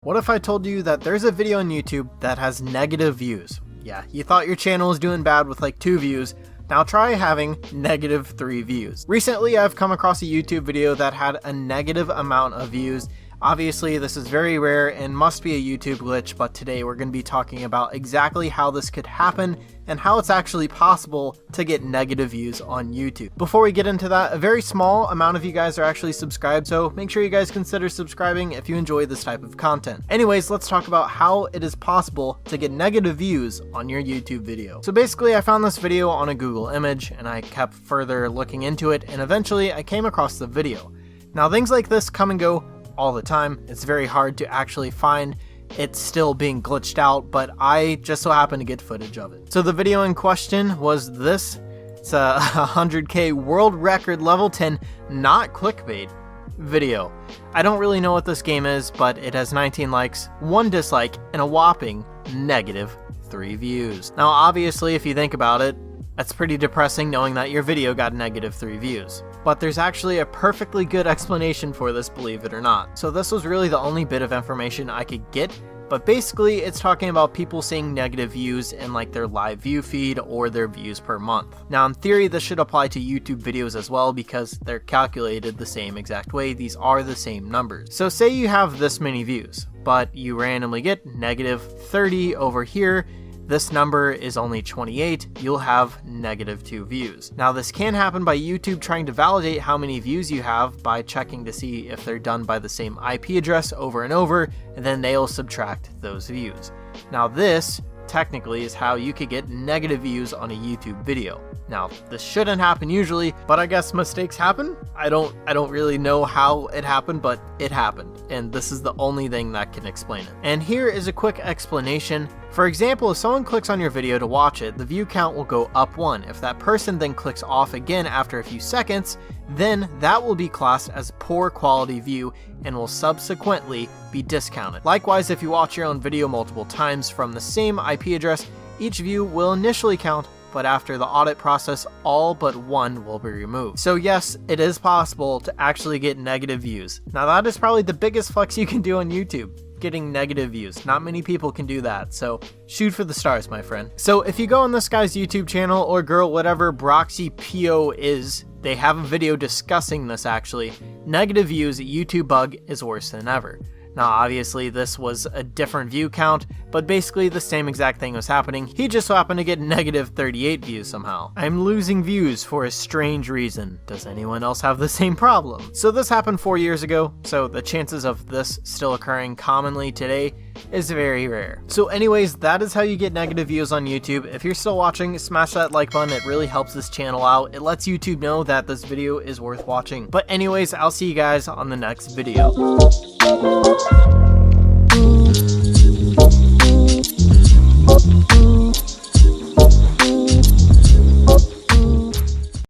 What if I told you that there's a video on YouTube that has negative views? Yeah, you thought your channel was doing bad with like 2 views. Now try having -3 views. Recently, I've come across a YouTube video that had a negative amount of views. Obviously, this is very rare and must be a YouTube glitch, but today we're going to be talking about exactly how this could happen and how it's actually possible to get negative views on YouTube. Before we get into that, a very small amount of you guys are actually subscribed, so make sure you guys consider subscribing if you enjoy this type of content. Anyways, let's talk about how it is possible to get negative views on your YouTube video. So basically, I found this video on a Google image and I kept further looking into it, and eventually I came across the video. Now, things like this come and go all the time. It's very hard to actually find it still being glitched out, but I just so happened to get footage of it. So the video in question was this. It's a 100K world record level 10 not clickbait video. I don't really know what this game is, but it has 19 likes, 1 dislike, and a whopping -3 views. Now obviously, if you think about it, that's pretty depressing knowing that your video got -3 views. But there's actually a perfectly good explanation for this, believe it or not. So this was really the only bit of information I could get, but basically it's talking about people seeing negative views in like their live view feed or their views per month. Now in theory, this should apply to YouTube videos as well because they're calculated the same exact way. These are the same numbers. So say you have this many views, but you randomly get -30 over here. This number is only 28, you'll have -2 views. Now this can happen by YouTube trying to validate how many views you have by checking to see if they're done by the same IP address over and over, and then they'll subtract those views. Now this technically is how you could get negative views on a YouTube video. Now, this shouldn't happen usually, but I guess mistakes happen. I don't really know how it happened, but it happened, and this is the only thing that can explain it. And here is a quick explanation. For example, if someone clicks on your video to watch it, the view count will go up 1. If that person then clicks off again after a few seconds, then that will be classed as a poor quality view and will subsequently be discounted. Likewise, if you watch your own video multiple times from the same IP address, each view will initially count, but after the audit process, all but 1 will be removed. So yes, it is possible to actually get negative views. Now that is probably the biggest flex you can do on YouTube, getting negative views. Not many people can do that, so shoot for the stars, my friend. So if you go on this guy's YouTube channel, or girl, whatever Broxy PO is, they have a video discussing this actually. Negative views, YouTube bug is worse than ever. Now obviously this was a different view count, but basically the same exact thing was happening. He just so happened to get -38 views somehow. I'm losing views for a strange reason. Does anyone else have the same problem? So this happened 4 years ago, so the chances of this still occurring commonly today is very rare. So anyways, that is how you get negative views on YouTube. If you're still watching, smash that like button. It really helps this channel out. It lets YouTube know that this video is worth watching. But anyways, I'll see you guys on the next video.